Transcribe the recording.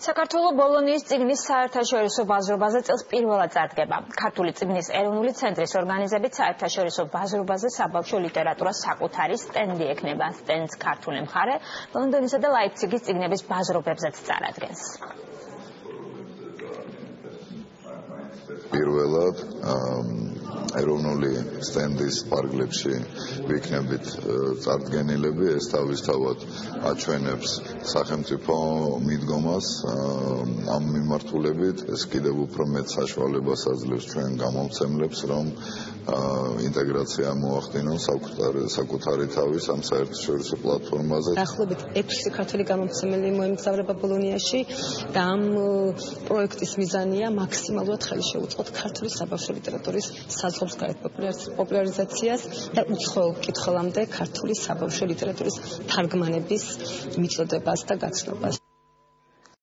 საქართველოს ბოლონიის წიგნის საერთაშორისო ბაზრობაზე წელს პირველად წარდგება. ქართული წიგნის ეროვნული ცენტრის ორგანიზებით საერთაშორისო ბაზრობაზე საბავშვო ლიტერატურას საკუთარი სტენდი ექნება. სტენდს ქართული მხარე ლონდონისა და ლაიფციგის წიგნების ბაზრობებზეც წარადგენს. პირველად ეროვნული სტენდის პარკლებში ვიქნებით წარდგენილები, ეს თავისთავად აჩვენებს სახელმწიფო მიდგომას ამ მიმართულებით, ეს კიდევ უფრო მეტ საშუალებას აძლევს ჩვენ გამომცემლებს, რომ ინტეგრაცია მოახდინონ საკუთარი თავის ამ საერთაშორისო პლატფორმაზე. დაახლოებით 6 ქართული გამომცემელი მოემგზავრება ბოლონიაში და ამ პროექტის მიზანია მაქსიმალურად ხელი შეუწყოთ ქართული საბავშვო ლიტერატურის საზღვრებს გარეთ პოპულარიზაციას და უცხოელ მკითხველამდე ქართული საბავშვო ლიტერატურის თარგმანების მიწოდებას და გაცნობას.